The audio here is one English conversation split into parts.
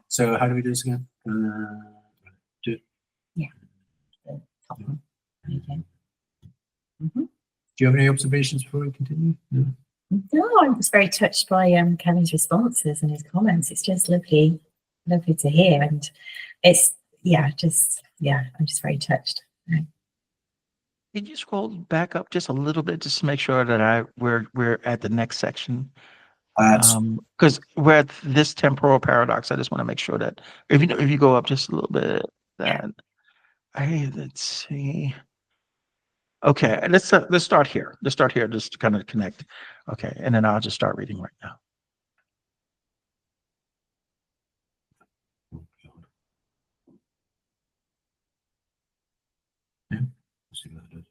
So how do we do this again? Yeah. The top one. Okay. Do you have any observations before we continue? No, I'm just very touched by Kevin's responses and his comments. It's just lovely to hear, and it's I'm just very touched. Right. Can you scroll back up just a little bit, just to make sure that we're at the next section? Because we're at this temporal paradox. I just want to make sure that if you go up just a little bit, that let's see. Okay, let's start here. Let's start here just to kind of connect. Okay, and then I'll just start reading right now. Yeah. Let's see what that does.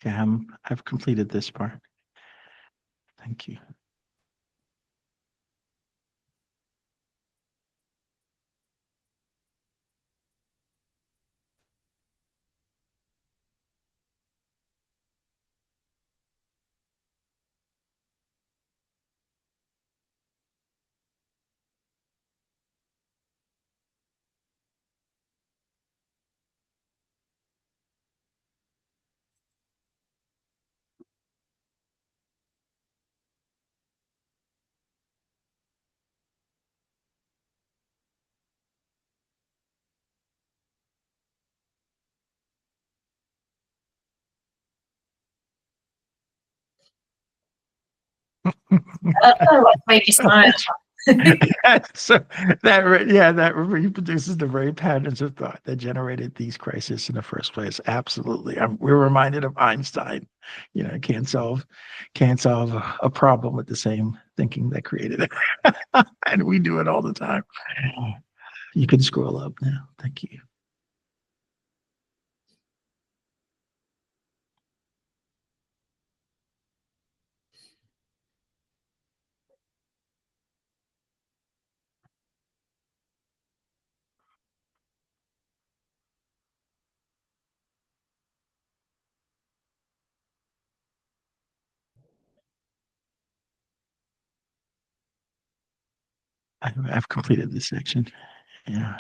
Okay, I've completed this part. Thank you. Oh, I made you smile. So that reproduces the very patterns of thought that generated these crises in the first place. Absolutely, we're reminded of Einstein. Can't solve a problem with the same thinking that created it, and we do it all the time. You can scroll up now. Thank you. I've completed this section. Yeah.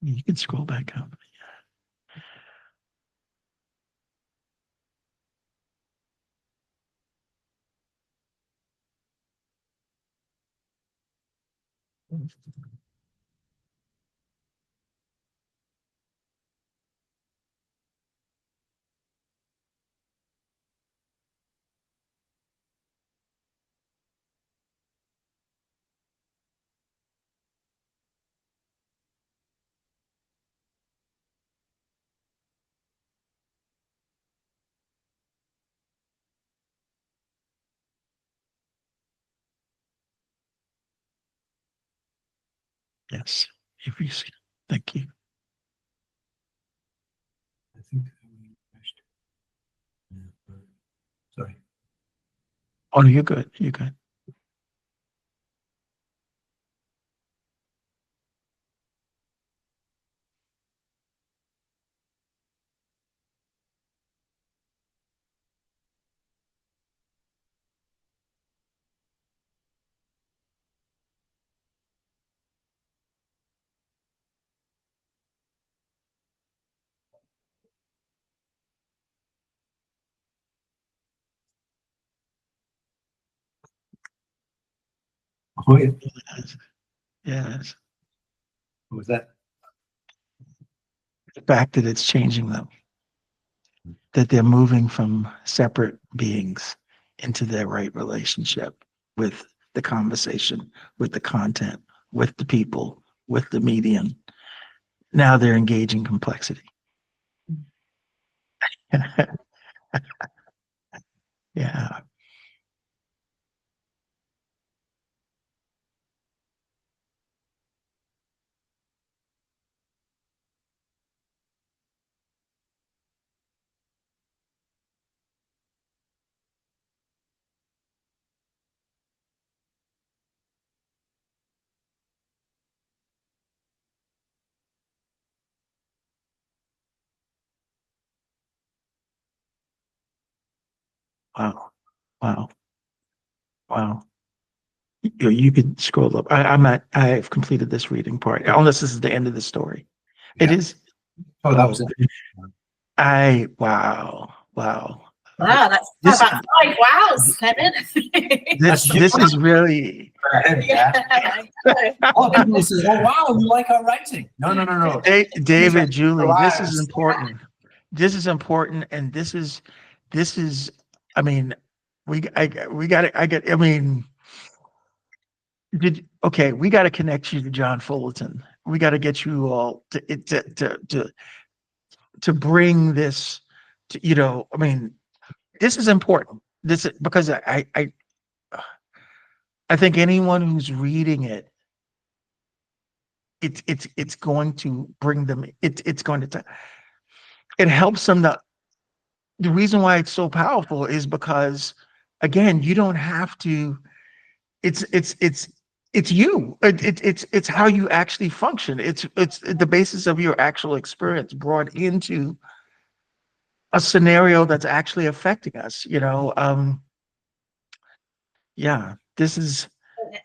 You can scroll back up. Yes. If you see, thank you. I think we finished. Sorry. Oh, no, you're good. You're good. Oh, yeah. Yes. What was that? The fact that it's changing them, that they're moving from separate beings into their right relationship with the conversation, with the content, with the people, with the medium. Now they're engaging complexity. Yeah. Wow. Wow. Wow. You could scroll up. I've completed this reading part, unless this is the end of the story. It Yeah. is. Oh, that was it. Wow. Wow, that's This- about 5 wows, Kevin. This is really. Yeah. Yeah. Oh, people say, "Oh, wow, you like our writing?" No. David, Julie, this is Relax. important. This is important, and this is. I mean, we got it. I mean, we got to connect you to John Fullerton. We got to get you all to bring this. I mean, this is important. This is because I think anyone who's reading it, it's going to bring them. It's going to. It helps them to. The reason why it's so powerful is because, again, you don't have to. It's you. It's how you actually function. It's the basis of your actual experience brought into a scenario that's actually affecting us. Yeah. This is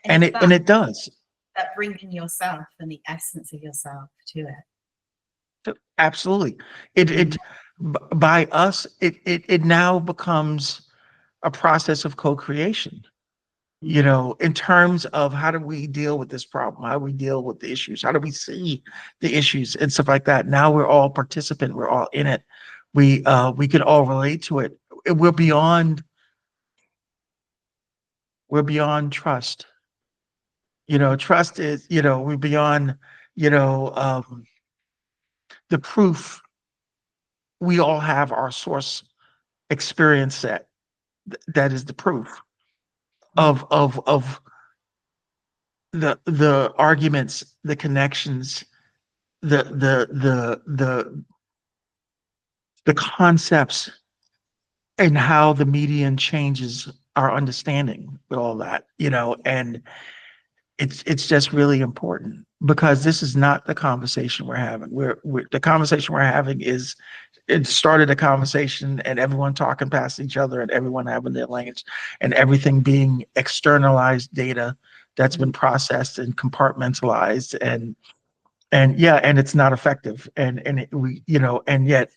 And it's and it does. that bringing yourself and the essence of yourself to it. Absolutely. By us, it now becomes a process of co-creation. In terms of how do we deal with this problem? How do we deal with the issues? How do we see the issues and stuff like that? Now we're all participant. We're all in it. We can all relate to it. We're beyond trust. Trust is, we're beyond, the proof. We all have our source experience set. That is the proof of the arguments, the connections, the concepts, and how the median changes our understanding with all that, and it's just really important because this is not the conversation we're having. The conversation we're having is, it started a conversation and everyone talking past each other and everyone having their language and everything being externalized data that's been processed and compartmentalized and it's not effective and yet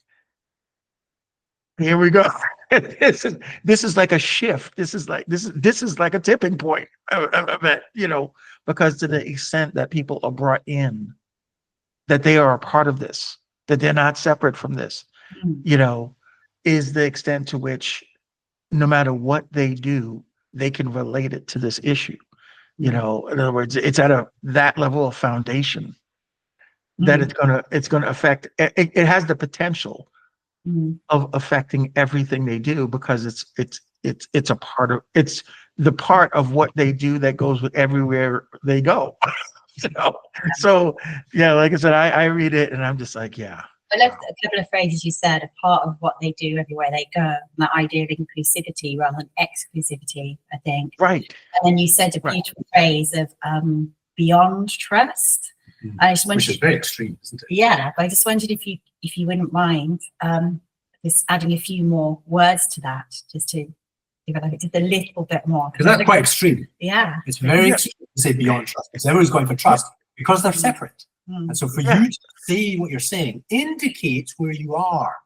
here we go. This is like a shift. This is like a tipping point of it, because to the extent that people are brought in, that they are a part of this, that they're not separate from this, is the extent to which no matter what they do, they can relate it to this issue. In other words, it's at that level of foundation that it's gonna affect. It has the potential of affecting everything they do because it's a part of the part of what they do that goes with everywhere they go. So yeah, like I said, I read it and I'm just like, yeah. I love a couple of phrases you said, a part of what they do everywhere they go, and that idea of inclusivity rather than exclusivity, I think. Right. And then you said a beautiful phrase of beyond trust. I just wondered, Which is very extreme, isn't it? Yeah, but I just wondered if you wouldn't mind just adding a few more words to that, just to give it just a little bit more. Because that's quite extreme. Yeah. It's very extreme to say beyond trust, because everyone's going for trust because they're separate. And so for you to say what you're saying indicates where you are.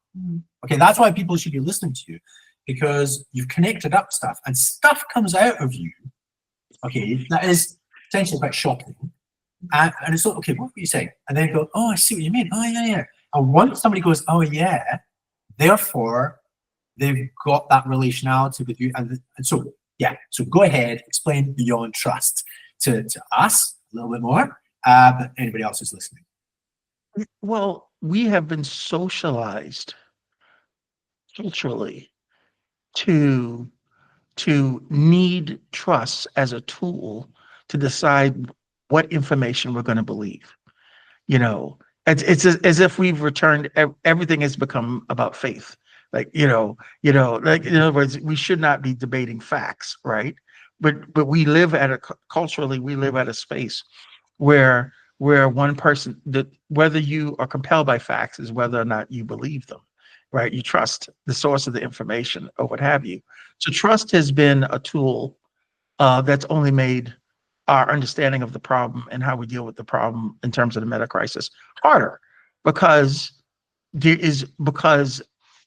Okay, that's why people should be listening to you, because you've connected up stuff and stuff comes out of you. Okay, that is potentially quite shocking. And it's like, okay, what were you saying? And then go, oh, I see what you mean. Oh, yeah, yeah. And once somebody goes, oh, yeah, therefore, they've got that relationality with you. And so, yeah, so go ahead, explain beyond trust to us a little bit more, but anybody else who's listening. Well, we have been socialized culturally to need trust as a tool to decide what information we're going to believe. You know, it's as if we've returned, everything has become about faith. Like, like, in other words, we should not be debating facts, right? But we live culturally, we live at a space where one person, that whether you are compelled by facts is whether or not you believe them, right? You trust the source of the information or what have you. So trust has been a tool that's only made our understanding of the problem and how we deal with the problem in terms of the meta crisis harder, because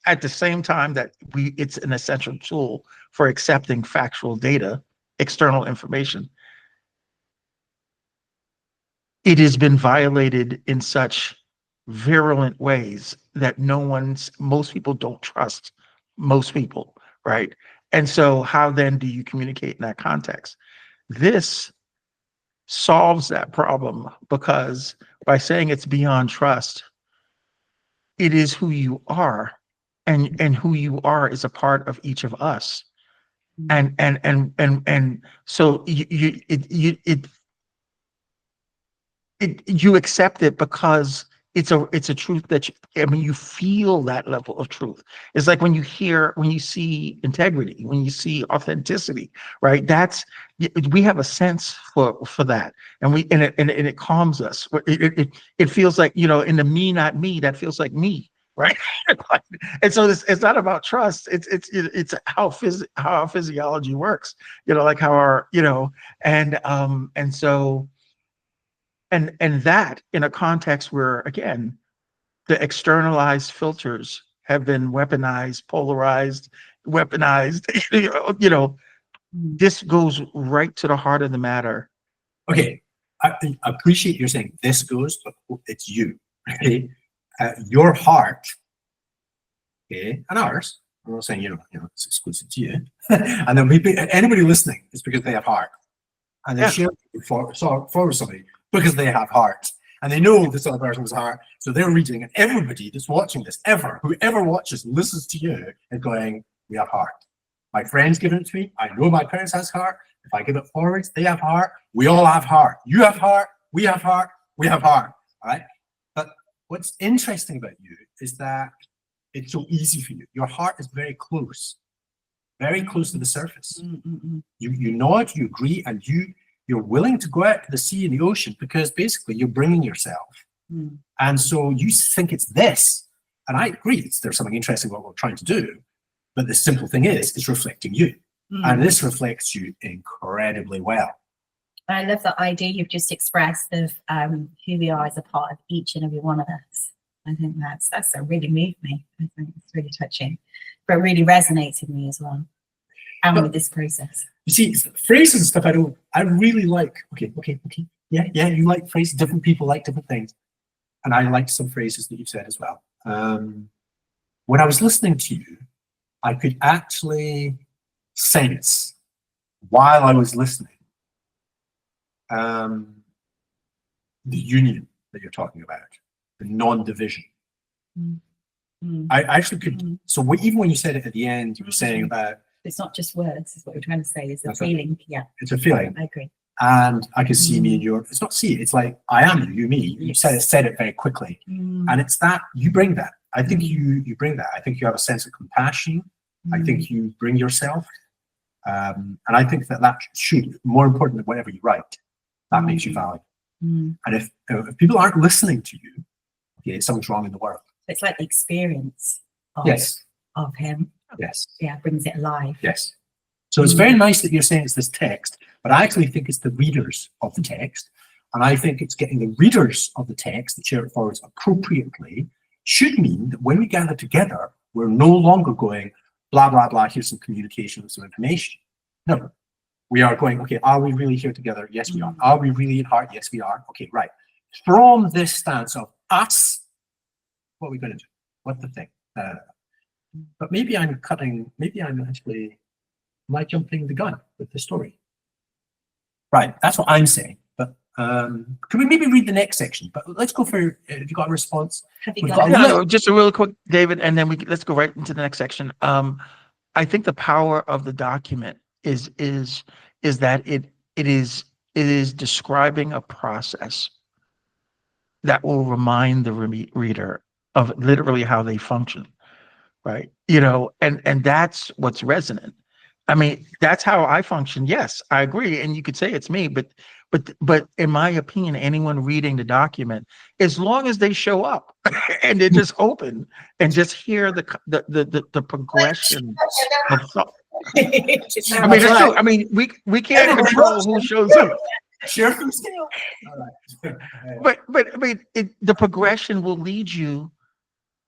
at the same time that it's an essential tool for accepting factual data, external information, it has been violated in such virulent ways that most people don't trust most people, right? And so how then do you communicate in that context? This solves that problem, because by saying it's beyond trust, it is who you are, and who you are is a part of each of us. And so you accept it because it's a truth that you feel that level of truth. It's like when you see integrity, when you see authenticity, right? We have a sense for that, and it calms us. It feels like, in the me, not me, that feels like me, right? And so it's not about trust. It's how our physiology works, like how our, and so. And that in a context where, again, the externalized filters have been weaponized, polarized, weaponized, this goes right to the heart of the matter. Okay, I appreciate you're saying this goes, but it's you, okay? Your heart, okay, and ours. I'm not saying, it's exclusive to you. And then anybody listening, it's because they have heart. And they share it for somebody because they have heart. And they know this other person's heart. So they're reading, and everybody that's watching this, whoever watches, listens to you and going, we have heart. My friend's giving it to me. I know my parents has heart. If I give it forwards, they have heart. We all have heart. You have heart. We have heart. We have heart. All right. But what's interesting about you is that it's so easy for you. Your heart is very close to the surface. You nod, you agree, and you're willing to go out to the sea and the ocean because basically you're bringing yourself. And so you think it's this. And I agree, there's something interesting about what we're trying to do. But the simple thing is, it's reflecting you. And this reflects you incredibly well. I love that idea you've just expressed of who we are as a part of each and every one of us. I think that's really moved me. I think it's really touching, but it really resonated with me as well. And with this process. You see, phrases and stuff I really like. Okay. Yeah, you like phrases. Different people like different things. And I like some phrases that you've said as well. When I was listening to you, I could actually sense, while I was listening, the union that you're talking about, the non-division. I actually could, so even when you said it at the end, you were saying about, it's not just words, is what you're trying to say, it's a feeling. Yeah. It's a feeling. I agree. And I can see me and it's not see, it's like, I am you, me. You said it very quickly. And it's that, you bring that. I think you bring that. I think you have a sense of compassion. I think you bring yourself. And I think that should, more important than whatever you write, that makes you valuable. And if people aren't listening to you, okay, something's wrong in the world. It's like the experience of him. Yes. Yeah, brings it alive. Yes. So it's very nice that you're saying it's this text, but I actually think it's the readers of the text. And I think it's getting the readers of the text that share it forwards appropriately should mean that when we gather together, we're no longer going, blah, blah, blah, here's some communication with some information. No, We are going, okay, are we really here together? Yes, we are. Are we really at heart? Yes, we are. Okay, right. From this stance of us, what are we going to do? What's the thing? But maybe I'm actually, am I jumping the gun with the story? Right, that's what I'm saying. But can we maybe read the next section? But let's go for, have you got a response? Have you We've got got a Yeah, little- just a real quick, David, and then let's go right into the next section. I think the power of the document is that it is describing a process that will remind the reader of literally how they function, right? And that's what's resonant. I mean, that's how I function. Yes, I agree, and you could say it's me, but in my opinion, anyone reading the document, as long as they show up and they're just open and just hear the progression of thought. I mean, That's it's true. right. I mean, we can't control who shows up, Share from scale. All right. but I mean, the progression will lead you,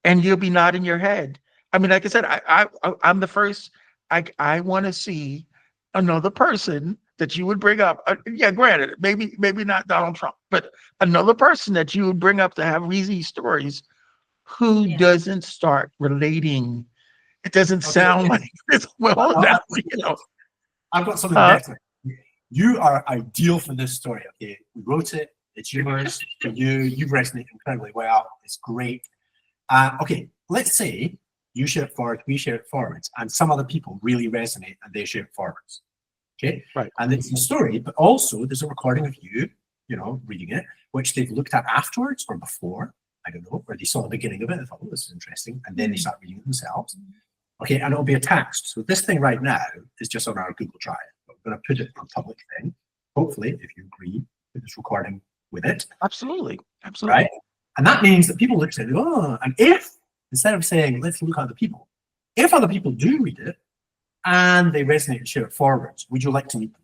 and you'll be nodding your head. I mean, like I said, I'm the first. I want to see another person that you would bring up. Yeah, granted, maybe not Donald Trump, but another person that you would bring up to have easy stories who Yeah. doesn't start relating. It doesn't Okay, sound okay. like this. Well, now, I've got something Huh? better. You are ideal for this story. Okay, we wrote it. It's yours for you. You resonate incredibly well. It's great. Okay, let's say you share it forward, we share it forwards, and some other people really resonate and they share it forwards. Okay, Right. And it's a story, but also there's a recording of you, reading it, which they've looked at afterwards or before. I don't know, or they saw the beginning of it and thought, oh, this is interesting, and then they start reading it themselves. Okay, and it'll be attached. So this thing right now is just on our Google Drive. But we're going to put it on a public thing. Hopefully, if you agree with this recording with it, absolutely. right? And that means that people look at it, and if, instead of saying, let's look at other people, if other people do read it and they resonate and share it forwards, would you like to meet them?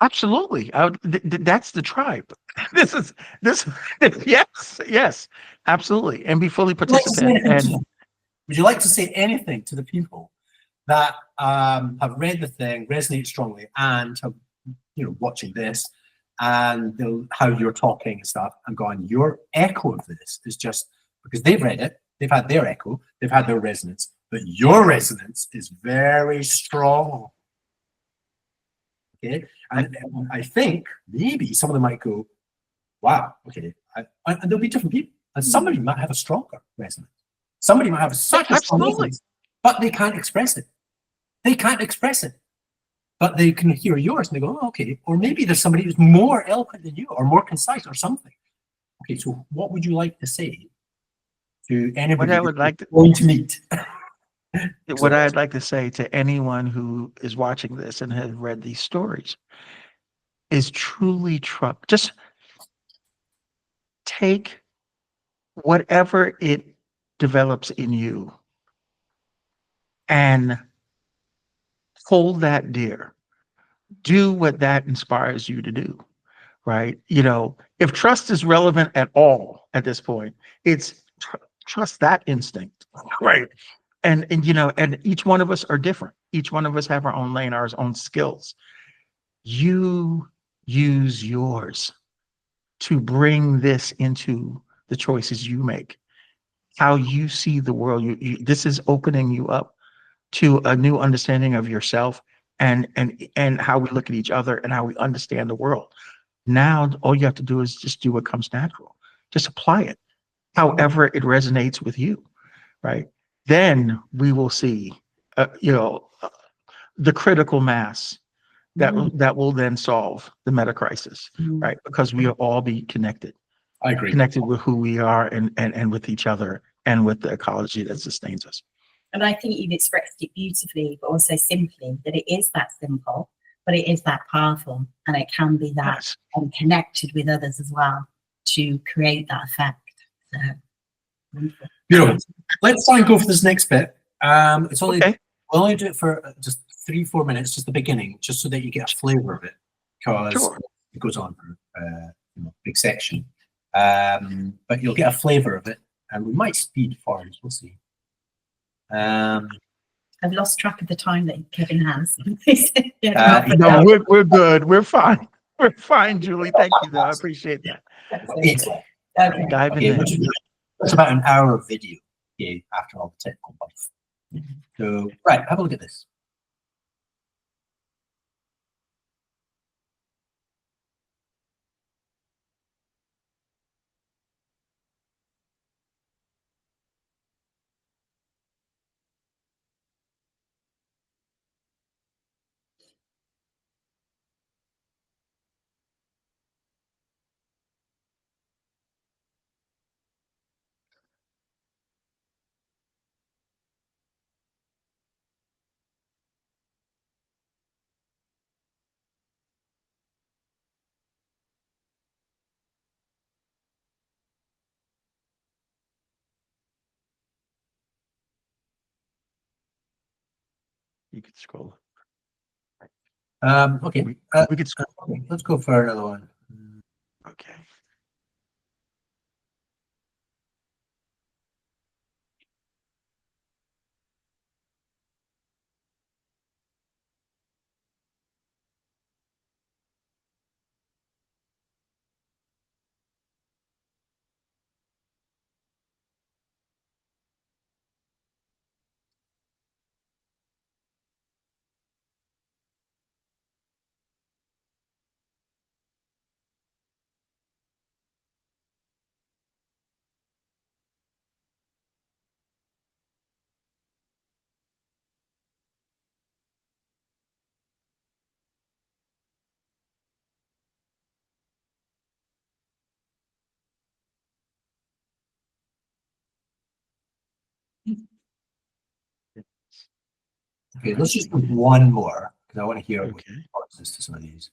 Absolutely. That's the tribe. This. Yes, absolutely. And be fully Would you like to say participant. anything to And them? Would you like to say anything to the people that have read the thing, resonate strongly, and have, watching this, and how you're talking and stuff, and going, your echo of this is just because they've read it, they've had their echo, they've had their resonance, but your resonance is very strong. Okay, and I think maybe some of them might go, wow, okay, and there'll be different people, and somebody might have a stronger resonance. Somebody might have such a strong absolutely. resonance, but they can't express it. They can't express it, but they can hear yours and they go, oh, okay. Or maybe there's somebody who's more eloquent than you, or more concise, or something. Okay, so what would you like to say to anybody What I would like to, going to meet? what I'd like to say to anyone who is watching this and has read these stories is truly trust. Just take whatever it develops in you and hold that dear. Do what that inspires you to do, right? If trust is relevant at all at this point, it's trust that instinct, right? And and each one of us are different. Each one of us have our own lane, our own skills. You use yours to bring this into the choices you make, how you see the world. This is opening you up to a new understanding of yourself and how we look at each other and how we understand the world. Now, all you have to do is just do what comes natural. Just apply it, however it resonates with you, right? Then we will see, the critical mass that will then solve the meta crisis, right? Because we will all be connected. I agree. Connected with who we are and with each other and with the ecology that sustains us. And I think you've expressed it beautifully, but also simply, that it is that simple, but it is that powerful, and it can be that Yes. connected with others as well to create that effect. So, wonderful. Let's try and go for this next bit. It's only Okay. we'll only do it for just 3-4 minutes, just the beginning, just so that you get a flavor of it, because Sure. it goes on for big section. But you'll get a flavor of it, and we might speed forward. We'll see. I've lost track of the time that Kevin has. No, we're good. We're fine. We're fine, Julie. Thank you, though. I appreciate that. Okay. Diving Okay, in. it's about an hour of video, okay, after all the technical stuff. So, right, have a look at this. You could scroll. Okay, We could scroll. okay, let's go for another one. Okay. Okay, let's just do one more because I want to hear what Okay. responses to some of these.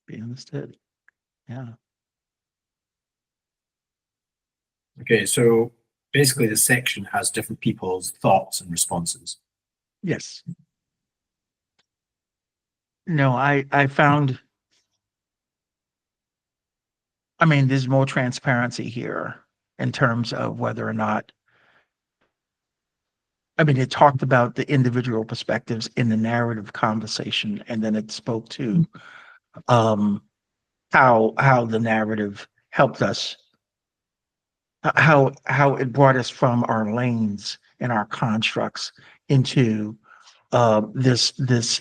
Be understood. Yeah. Okay, so basically the section has different people's thoughts and responses. Yes. No, I found, I mean, there's more transparency here in terms of whether or not, I mean, it talked about the individual perspectives in the narrative conversation, and then it spoke to how the narrative helped us, how it brought us from our lanes and our constructs into this.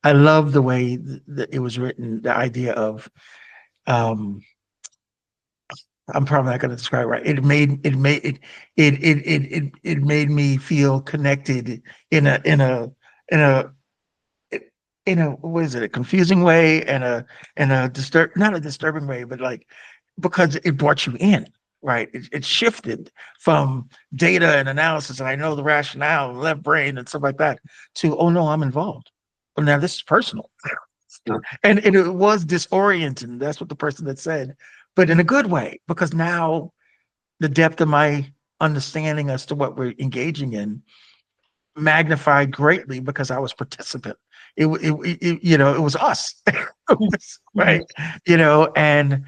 I love the way that it was written, the idea of I'm probably not going to describe it right. It made me feel connected in a in a what is it, a confusing way, and a not a disturbing way, but like, because it brought you in, right? It shifted from data and analysis, and I know the rationale, left brain, and stuff like that, to, oh no, I'm involved. Well, now this is personal. And it was disorienting. That's what the person that said, but in a good way, because now the depth of my understanding as to what we're engaging in magnified greatly because I was participant. It was us. It was, right. And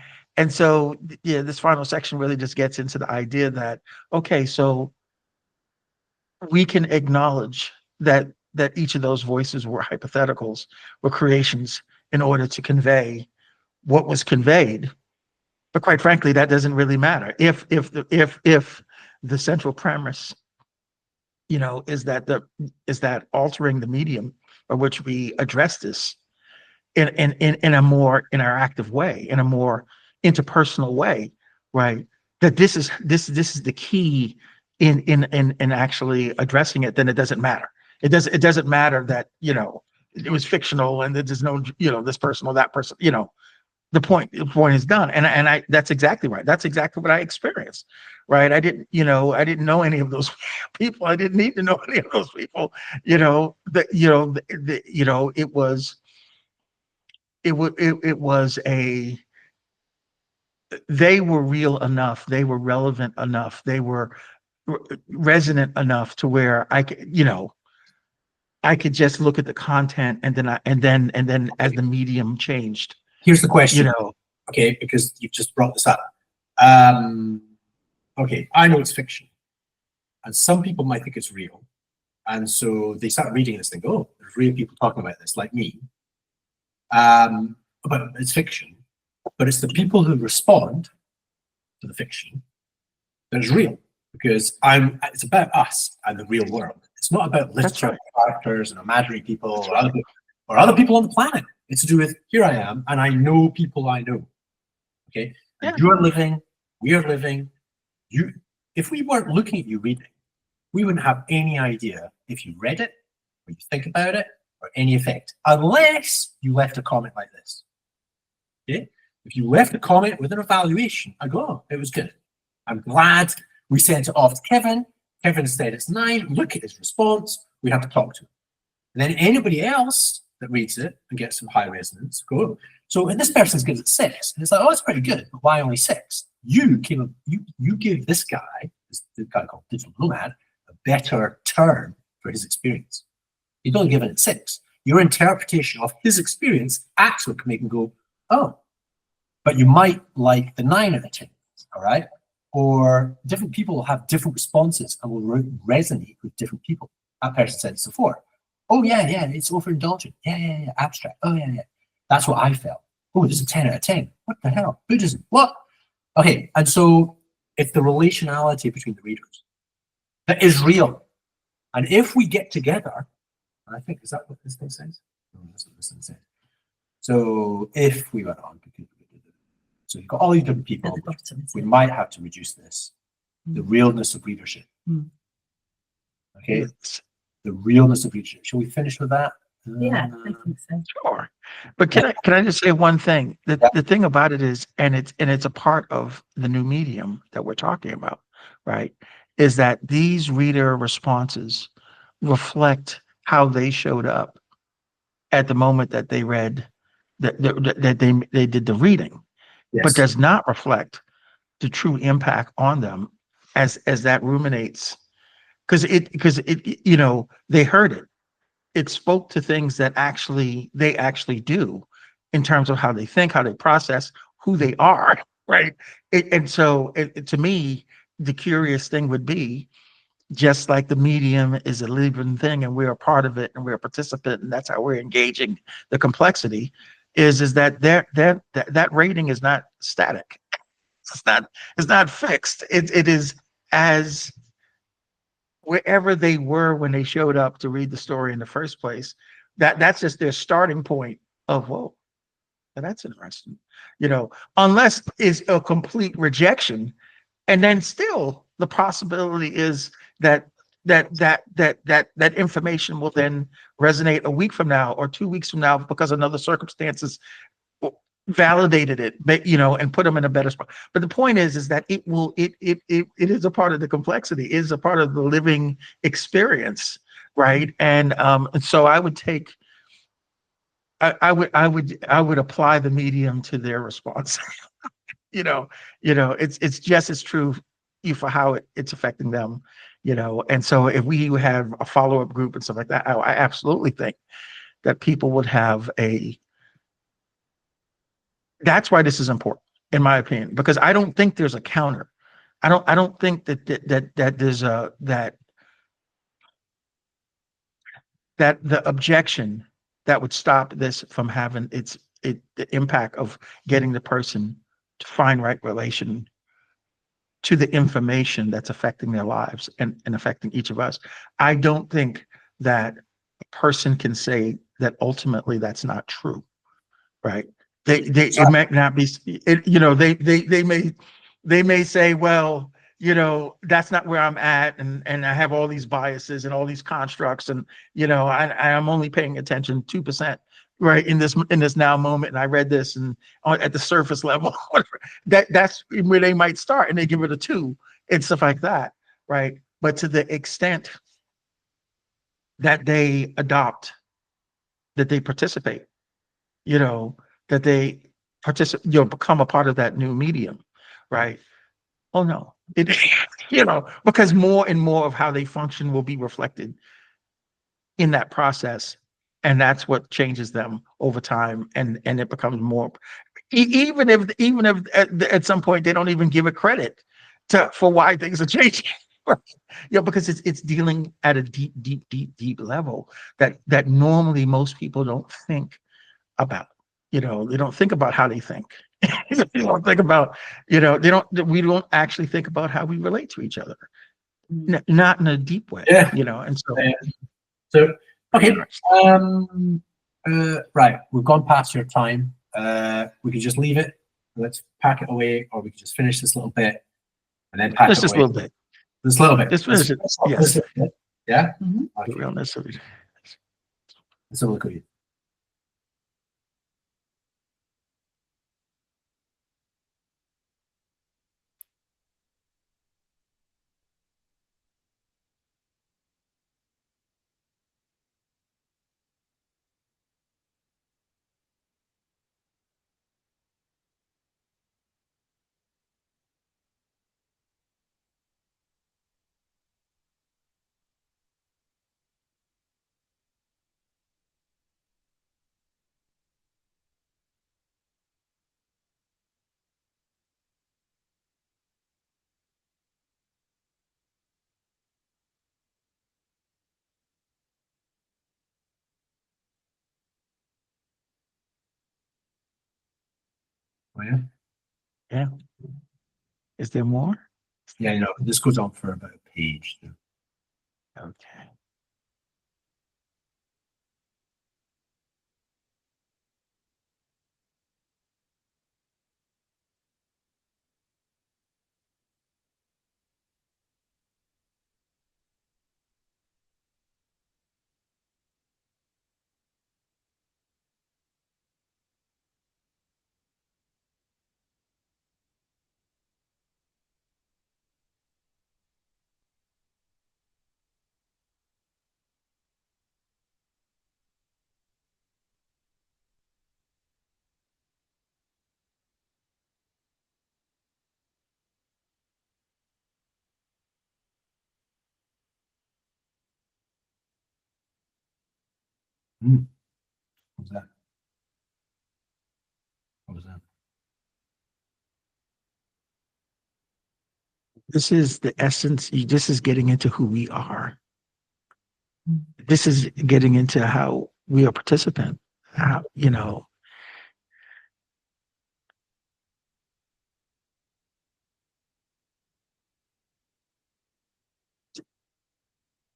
so, yeah, this final section really just gets into the idea that, okay, so we can acknowledge that each of those voices were hypotheticals, were creations in order to convey what was conveyed. But quite frankly, that doesn't really matter if the central premise, is that altering the medium by which we address this in a more interactive way, in a more interpersonal way, right? That this is the key in actually addressing it, then it doesn't matter. It doesn't matter that, it was fictional and there's no, this person or that person, the point is done. And I that's exactly right. That's exactly what I experienced. Right. I didn't know any of those people. I didn't need to know any of those people. It was they were real enough. They were relevant enough. They were resonant enough to where I could just look at the content and then as the medium changed, Here's the question, know, okay, because you've just brought this up. Okay, I know it's fiction, and some people might think it's real, and so they start reading this and go, "Oh, there's real people talking about this," like me. But it's fiction. But it's the people who respond to the fiction that is real, because it's about us and the real world. It's not about literature, characters, and imaginary people or other people on the planet. It's to do with, here I am, and I know people I know. Okay, and you're living, we are living. If we weren't looking at you reading, we wouldn't have any idea if you read it, or you think about it, or any effect, unless you left a comment like this. Okay, if you left a comment with an evaluation, I go, "Oh, it was good. I'm glad we sent it off to Kevin. Kevin said it's 9. Look at his response. We have to talk to him." And then anybody else that reads it and gets some high resonance go, "Oh, so and this person's gives it 6." And it's like, "Oh, it's pretty good, but why only 6? You give this guy, this guy called Digital Nomad, a better term for his experience. You don't give it 6. Your interpretation of his experience actually can make him go, oh, but you might like the 9 out of 10, all right? Or different people will have different responses and will resonate with different people. That person said it's a 4. Oh, yeah, it's overindulgent. Yeah, abstract. Oh, yeah. That's what I felt. Oh, this is a 10 out of 10. What the hell? Buddhism, what? Okay, and so it's the relationality between the readers that is real. And if we get together, and I think, is that what this thing says? No, that's what this thing says. So if we went on, so you've got all these different people, we might have to reduce this. The realness of readership. Okay, the realness of readership. Shall we finish with that? Yeah, I think so. Sure. But can I just say one thing? The thing about it is, and it's a part of the new medium that we're talking about, right? Is that these reader responses reflect how they showed up at the moment that they read that they did the reading, but does not reflect the true impact on them as that ruminates, because it they heard it. It spoke to things that they actually do in terms of how they think, how they process, who they are, right? To me, the curious thing would be, just like the medium is a living thing and we're a part of it and we're a participant and that's how we're engaging the complexity, is that that rating is not static. It's not fixed. It is as wherever they were when they showed up to read the story in the first place. That's just their starting point of, whoa, that's interesting. Unless it's a complete rejection, and then still the possibility is that information will then resonate a week from now or 2 weeks from now because another circumstances validated it, but and put them in a better spot. But the point is that it is a part of the complexity, it is a part of the living experience, right? And so I would take, I would apply the medium to their response. It's just as true for how it's affecting them, and so if we have a follow-up group and stuff like that, I absolutely think that people would have that's why this is important, in my opinion, because I don't think there's a counter. I don't think that there's that the objection that would stop this from having the impact of getting the person to find right relation to the information that's affecting their lives and affecting each of us. I don't think that a person can say that ultimately that's not true, right? It might not be, they may say, well, that's not where I'm at, and I have all these biases and all these constructs, and I am only paying attention 2%, right, in this now moment, and I read this and at the surface level, whatever. That's where they might start, and they give it a 2 and stuff like that, right? But to the extent that they adopt, that they participate, you know, that they become a part of that new medium, right? Oh no, because more and more of how they function will be reflected in that process, and that's what changes them over time, and it becomes more. Even if at some point they don't even give it credit for why things are changing. Because it's dealing at a deep level that normally most people don't think about. They don't think about how they think. They don't think about, we don't actually think about how we relate to each other. Not in a deep way. Yeah. And so So, okay. Right, we've gone past your time. We can just leave it. Let's pack it away, or we can just finish this little bit and then pack Let's it just away. a little bit. Just a little bit. Just finish it. Yes. Yeah. The realness of it. Let's have a look at you. Oh, yeah. Yeah. Is there more? Yeah, this goes on for about a page. Okay. What was that? What was that? This is the essence. This is getting into who we are. This is getting into how we are participant. How,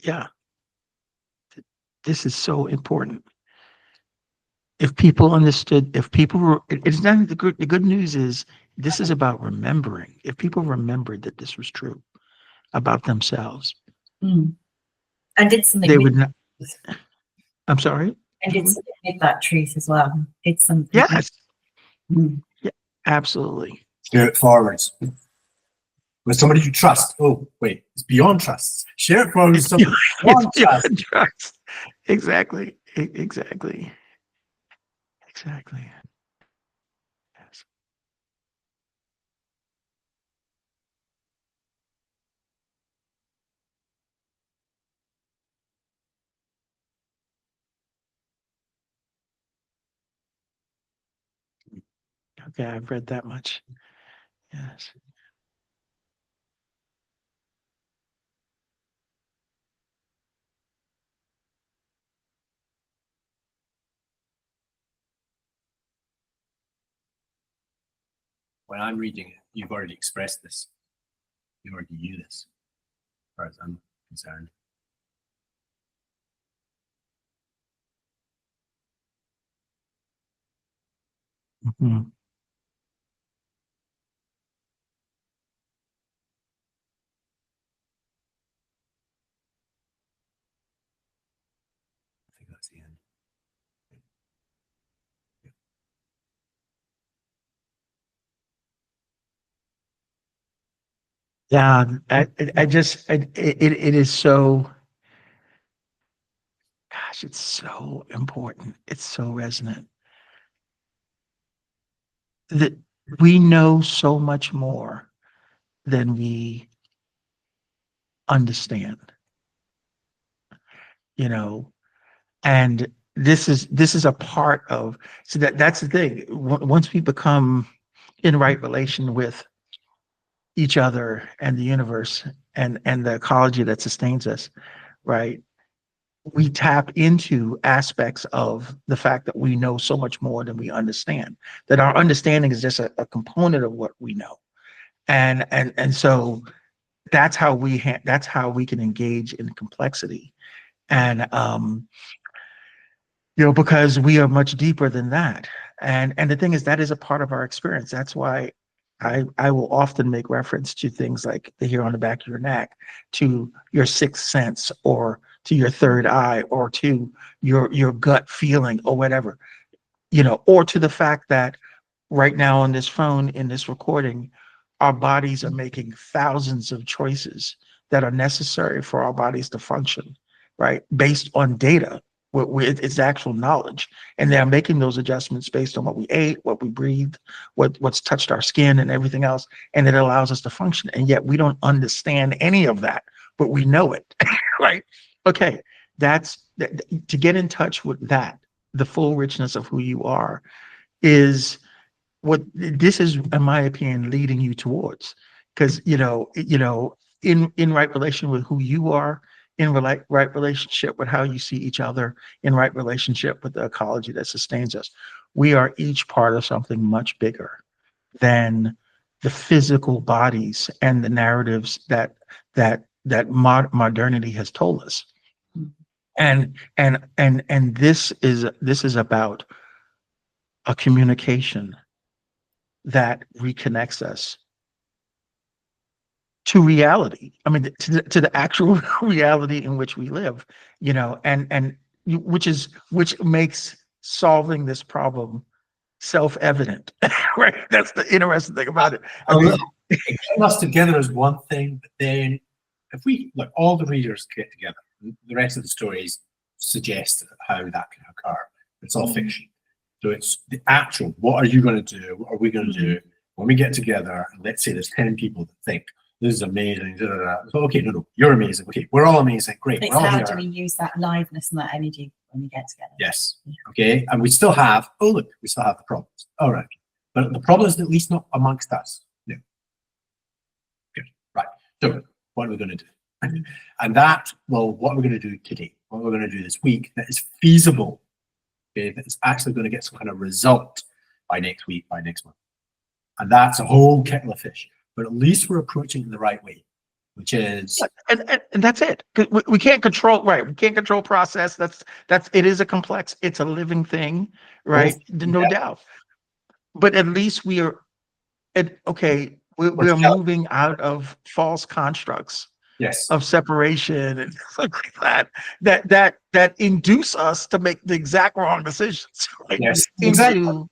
yeah, this is so important. If people understood, if people were, it's not the good news is this is about remembering. If people remembered that this was true about themselves, And did something they with, would not. I'm sorry. and did something with that truth as well. Did something. Yes. Mm. Yeah, absolutely. Share it forwards with somebody you trust. Oh, wait, it's beyond trust. Share it forward with somebody beyond It's trust. beyond trust. Exactly. Exactly. Yes. Okay, I've read that much. Yes. When I'm reading it, you've already expressed this. You already knew this, as far as I'm concerned. Mhm. Yeah, it is so, gosh, it's so important. It's so resonant that we know so much more than we understand, you know, and this is a part of, so that's the thing. Once we become in right relation with each other and the universe and the ecology that sustains us, right? We tap into aspects of the fact that we know so much more than we understand, that our understanding is just a component of what we know. And so that's how we can engage in complexity. And because we are much deeper than that. And the thing is, that is a part of our experience. That's why I will often make reference to things like the hair on the back of your neck, to your sixth sense, or to your third eye, or to your gut feeling, or whatever, or to the fact that right now on this phone, in this recording, our bodies are making thousands of choices that are necessary for our bodies to function, right? Based on data, with its actual knowledge. And they're making those adjustments based on what we ate, what we breathed, what's touched our skin and everything else. And it allows us to function. And yet we don't understand any of that, but we know it, right? Okay, to get in touch with that, the full richness of who you are, is what this is, in my opinion, leading you towards. Because in right relation with who you are, in right relationship with how you see each other, in right relationship with the ecology that sustains us, we are each part of something much bigger than the physical bodies and the narratives that modernity has told us. And this is about a communication that reconnects us to reality. I mean, to the actual reality in which we live, which makes solving this problem self-evident, right? That's the interesting thing about it. I mean, Getting us together is one thing, but then if we look, all the readers get together, the rest of the stories suggest how that can occur. It's all fiction. So it's the actual, what are you going to do? What are we going to do when we get together? And let's say there's 10 people that think this is amazing. Da, da, da. So, okay, no, you're amazing. Okay, we're all amazing. Great. It's We're all how here. do we use that liveness and that energy when we get together? Yes. Okay. And we still have, we still have the problems. All right. But the problem is at least not amongst us. No. Good. Right. So what are we going to do? And that, what are we going to do today? What we're going to do this week that is feasible, okay, that is actually going to get some kind of result by next week, by next month. And that's a whole kettle of fish. But at least we're approaching it the right way, which is, and that's it. We can't control, right? We can't control process. It is it's a living thing, right? No doubt. But at least we are, we're moving out of false constructs, yes, of separation and things like that induce us to make the exact wrong decisions, right? Yes, exactly.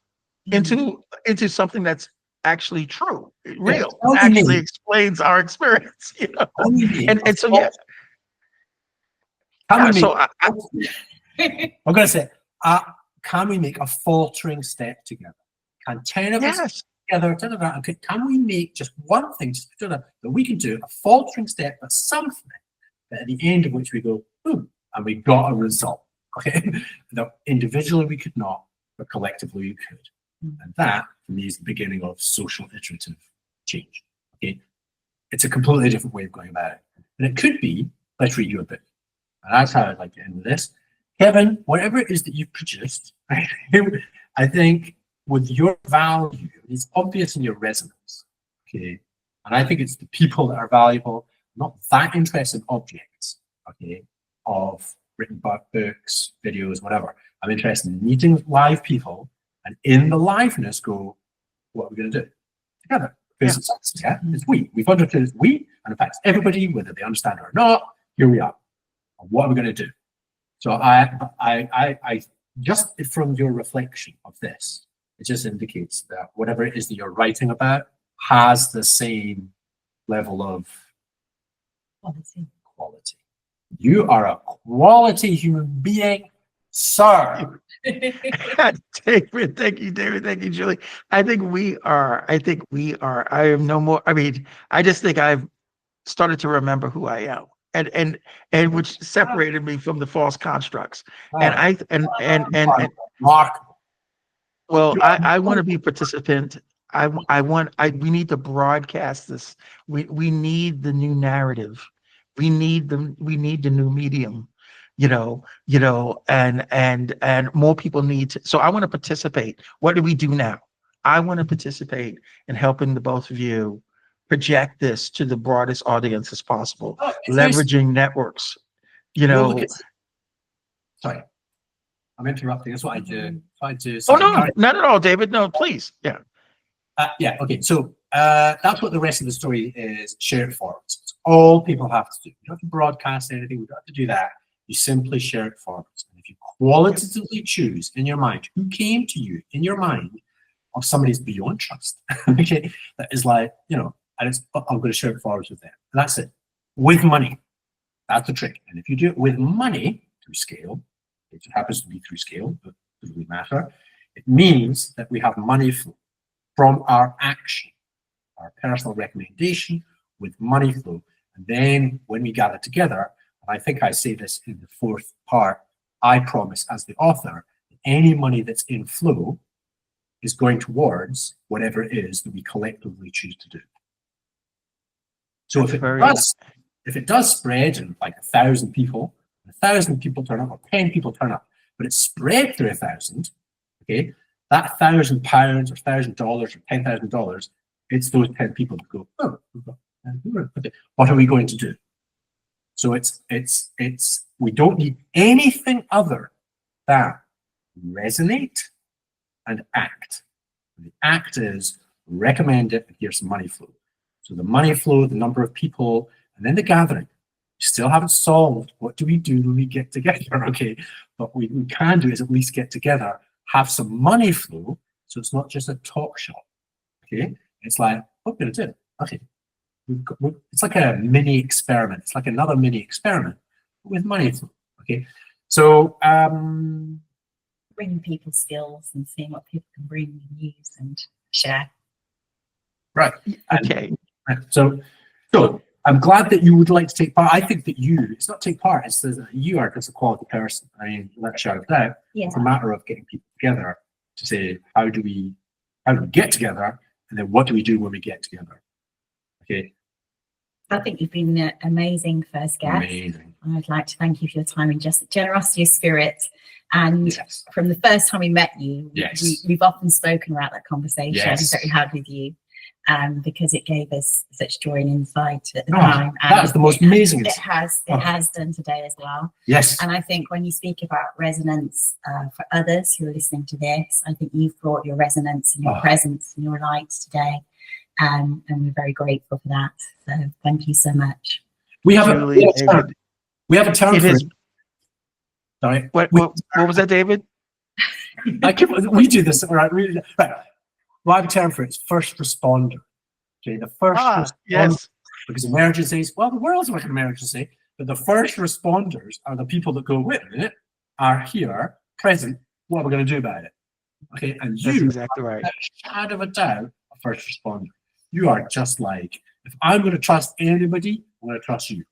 Into something that's actually true, real, Yeah, actually explains our experience, and so yeah. I'm gonna say, can we make a faltering step together? Can 10 of us together? Okay, can we make just one thing that we can do, a faltering step, but something that at the end of which we go, and we got a result. Okay, that individually we could not, but collectively we could. And that, for me, is the beginning of social iterative change. Okay, it's a completely different way of going about it. And it could be, let's read you a book. And that's how I'd like to end with this. Kevin, whatever it is that you've produced, I think with your value, it's obvious in your resonance. Okay, and I think it's the people that are valuable, not that interested in objects. Okay, of written books, videos, whatever. I'm interested in meeting live people. And in the liveness, go, what are we going to do together? Because it's us, it's we. We've understood it's we, and in fact, it's everybody, whether they understand it or not. Here we are. And what are we going to do? So I just from your reflection of this, it just indicates that whatever it is that you're writing about has the same level of Quality. quality. You are a quality human being, sir. David, thank you, David. Thank you, Julie. I think we are. I am no more. I mean, I just think I've started to remember who I am, and which separated me from the false constructs. And I and Mark. well, I want to be a participant. We need to broadcast this. We need the new narrative. We need the new medium, and more people need to. So I want to participate. What do we do now? I want to participate in helping the both of you project this to the broadest audience as possible, leveraging networks, Sorry, I'm interrupting. That's what I do. Oh, no, not at all, David. No, please. Yeah. Yeah, okay. So that's what the rest of the story is. Share it forwards. It's all people have to do. You don't have to broadcast anything. We don't have to do that. You simply share it forwards. And if you qualitatively choose in your mind who came to you in your mind of somebody's beyond trust, okay, that is like, and it's, I'm going to share it forwards with them. And that's it. With money. That's the trick. And if you do it with money through scale, it happens to be through scale, but it doesn't really matter. It means that we have money flow from our action, our personal recommendation with money flow. And then when we gather together, and I think I say this in the fourth part, I promise as the author, that any money that's in flow is going towards whatever it is that we collectively choose to do. So if it does spread and like 1,000 people, 1,000 people turn up or 10 people turn up, but it's spread through 1,000, okay, that £1,000 or $1,000 or $10,000, it's those 10 people that go, oh, okay, what are we going to do? So we don't need anything other than resonate and act. And the act is recommend it and here's some money flow. So the money flow, the number of people, and then the gathering. We still haven't solved what do we do when we get together, okay? But what we can do is at least get together, have some money flow, so it's not just a talk shop, okay? It's like, what are we gonna do? Okay, it's like a mini experiment. It's like another mini experiment with money flow, okay? So, bringing people's skills and seeing what people can bring and use and share. Right. Okay. So I'm glad that you would like to take part. I think that it's not take part, it's that you are just a quality person. I mean, let's shout it out. Yeah. It's a matter of getting people together to say, how do we get together? And then what do we do when we get together? Okay. I think you've been an amazing first guest. Amazing. I'd like to thank you for your time and just generosity of spirit. And Yes. from the first time we met you, Yes. we've often spoken about that conversation Yes. that we had with you, because it gave us such joy and insight at the Oh, time. And that was the most amazing. it has done today as well. Yes. And I think when you speak about resonance for others who are listening to this, I think you've brought your resonance and your presence and your light today. And we're very grateful for that. So thank you so much. We have a term It for is. it. Sorry. What was that, David? We do this, right? Right. Well, I have a term for it. It's first responder. Okay, the first responder, Yes. because emergencies, well, the world's like an emergency, but the first responders are the people that go, wait a minute, are here, present, what are we going to do about it? Okay, and That's you, exactly right. without a shadow of a doubt, a first responder. You are just like, if I'm going to trust anybody, I'm going to trust you.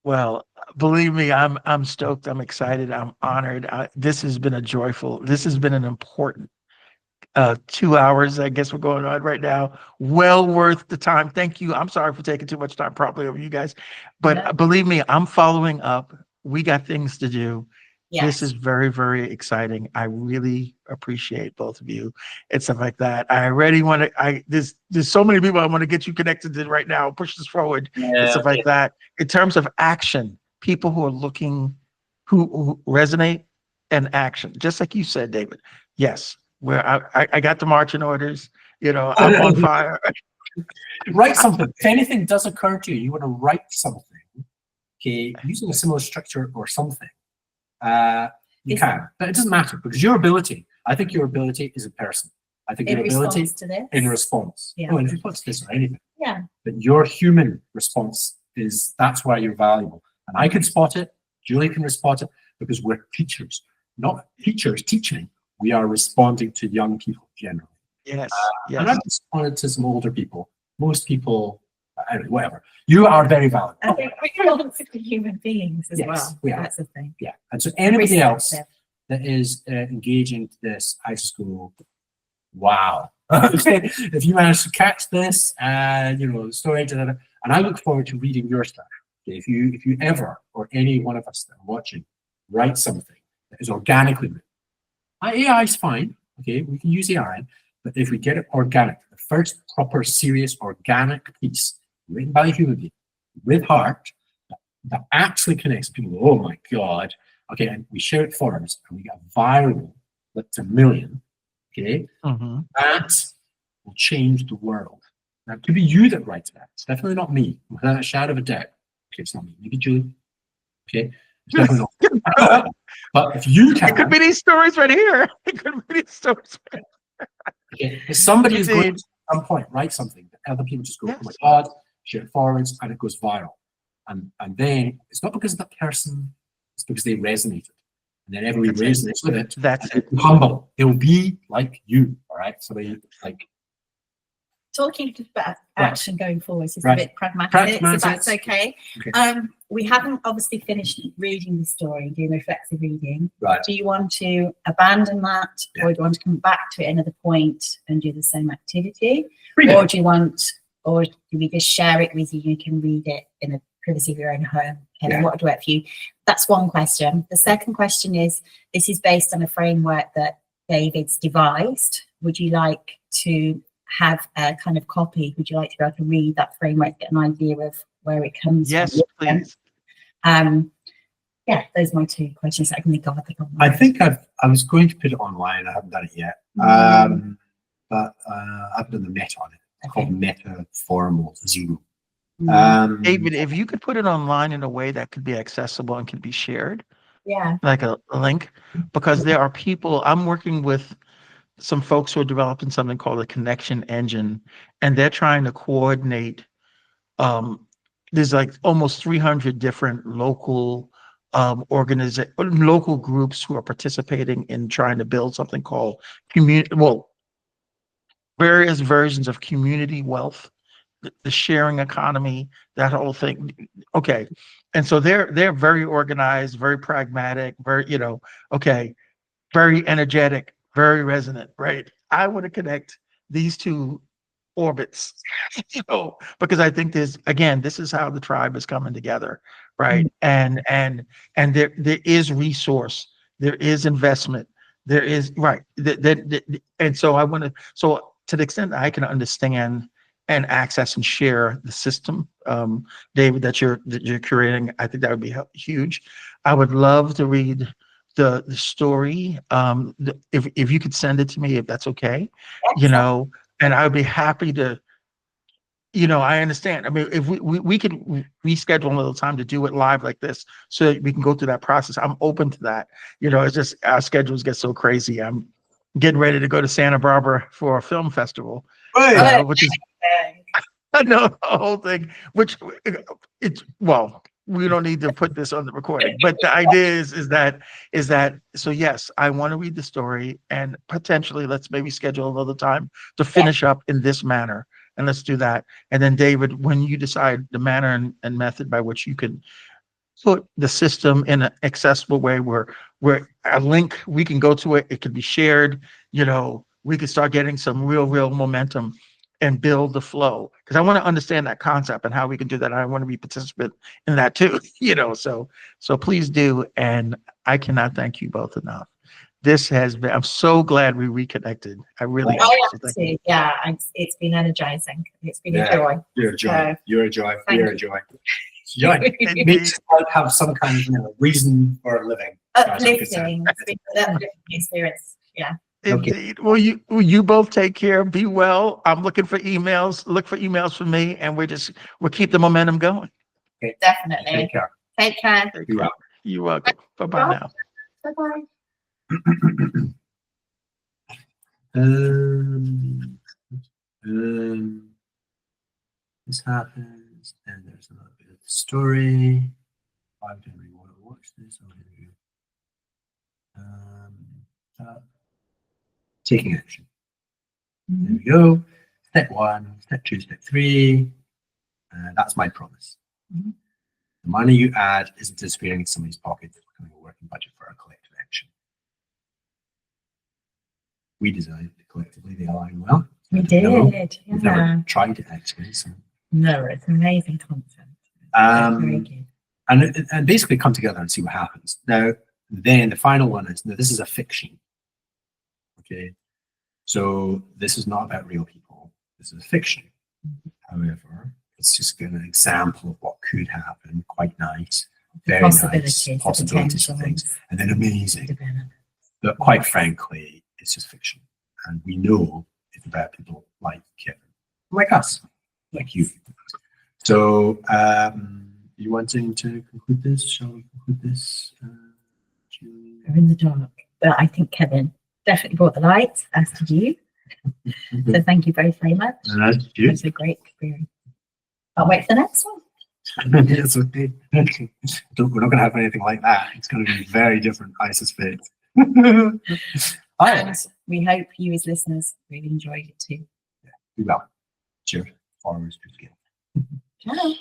Well, believe me, I'm stoked. I'm excited. I'm honored. This has been an important 2 hours, I guess we're going on right now. Well worth the time. Thank you. I'm sorry for taking too much time probably over you guys, but believe me, I'm following up. We got things to do. Yes. This is very, very exciting. I really appreciate both of you and stuff like that. I already want to, there's so many people I want to get you connected to right now, push this forward and stuff like that. In terms of action, people who are looking, who resonate and action, just like you said, David. Yes, where I got the marching orders, I'm on fire. Write something. If anything does occur to you, you want to write something, okay, using a similar structure or something. You can, but it doesn't matter because your ability, I think your ability is a person. I think In your ability response to this. in response. Yeah. Oh, in response to this or anything. Yeah. But your human response that's why you're valuable. And I can spot it, Julie can spot it, because we're teachers, not teachers teaching. We are responding to young people generally. Yes. And I've responded to some older people. Most people, anyway, whatever. You are very valuable. I think we belong to the human beings as Yes, well. we are. That's the thing. Yeah. And so anybody else Receptive. that is engaging this high school, wow. Okay, if you manage to catch this, the story, and I look forward to reading your stuff. Okay, if you ever, or any one of us that are watching, write something that is organically written. AI is fine. Okay, we can use AI, but if we get it organic, the first proper, serious, organic piece written by a human being with heart that actually connects people. Oh my God. Okay, and we share it forums and we get viral, like to a million. Okay, that will change the world. Now, it could be you that writes that. It's definitely not me, without a shadow of a doubt. Okay, it's not me. Maybe Julie. Okay, it's definitely not. But if you can, it could be these stories right here. It could be these stories. Right okay, if somebody is going Indeed. to at some point write something that other people just go, Yes. oh my God, share it forwards, and it goes viral. And then it's not because of that person, it's because they resonated. And then everybody That's resonates with it. That's And it. they'll be humble. They'll be like you, all right? So they like Talking about Right. action going forward is Right. a bit pragmatic, Pragmatic. so that's okay. Okay. We haven't obviously finished reading the story, doing reflexive reading. Right. Do you want to abandon that, Yeah. or do you want to come back to it another point and do the same activity, Read or it. do you want, or do we just share it with you? You can read it in the privacy of your own home. Okay, Yeah. what would work for you? That's one question. The second question is: this is based on a framework that David's devised. Would you like to have a kind of copy? Would you like to be able to read that framework, get an idea of where it comes Yes, from? please. Yeah, those are my two questions. I can think of. I think I was going to put it online. I haven't done it yet. But I've done the meta on it. It's called Meta Formal Zero. David, if you could put it online in a way that could be accessible and could be shared, Yeah. like a link, because there are people, I'm working with some folks who are developing something called a connection engine, and they're trying to coordinate. There's like almost 300 different local local groups who are participating in trying to build something called various versions of community wealth, the sharing economy, that whole thing. Okay. And so they're very organized, very pragmatic, very, very energetic, very resonant, right? I want to connect these two orbits, because I think this is how the tribe is coming together, right? And there is resource, there is investment, there is right. And so I want to, so to the extent that I can understand and access and share the system, David, that you're curating, I think that would be huge. I would love to read the story. If you could send it to me, if that's okay, and I would be happy to, I understand. I mean, if we could reschedule a little time to do it live like this so that we can go through that process, I'm open to that. It's just our schedules get so crazy. I'm getting ready to go to Santa Barbara for a film festival, which is, I know the whole thing, we don't need to put this on the recording, but the idea is that, so yes, I want to read the story, and potentially let's maybe schedule another time to finish up in this manner, and let's do that. And then David, when you decide the manner and method by which you can put the system in an accessible way where a link, we can go to it, it can be shared, we can start getting some real momentum and build the flow, because I want to understand that concept and how we can do that. I want to be participant in that too, so please do. And I cannot thank you both enough. This has been, I'm so glad we reconnected. I really am. So thank you. Yeah, it's been energizing. It's been a joy. You're a joy. You're a joy. Thank We're a you. joy. Joy. It makes us like have some kind of reason for living. Uplifting. It's been an uplifting experience. Yeah. Indeed. Well, you both take care. Be well. I'm looking for emails. Look for emails from me, and we'll keep the momentum going. Okay. Definitely. Take care. Take care. You're welcome. Bye-bye now. Bye-bye. This happens, and there's another bit of the story. I don't really want to watch this. I'm going to do taking action. There we go. Step 1, step 2, step 3. That's my promise. Mhm. The money you add isn't disappearing in somebody's pocket. It's becoming a working budget for our collective action. We designed it collectively. They align well. We No, did. we've Yeah. never tried it actually. So. No, it's amazing content. It's very good. And basically come together and see what happens. Now, then the final one is, now this is a fiction. Okay. So this is not about real people. This is a fiction. However, it's just an example of what could happen. Quite nice. Very nice. Possibilities of things. And then amazing. But quite frankly, it's just fiction. And we know it's about people like Kevin, like us, like you. So, you wanting to conclude this? Shall we conclude this? Julie? We're in the dark. But I think Kevin definitely brought the light, as did you. So thank you both very much. It was a great experience. I'll wait for the next one. Yes, okay. We're not going to have anything like that. It's going to be very different, I suspect. And we hope you as listeners really enjoyed it too. We will. Cheers. Followers, good. Ciao.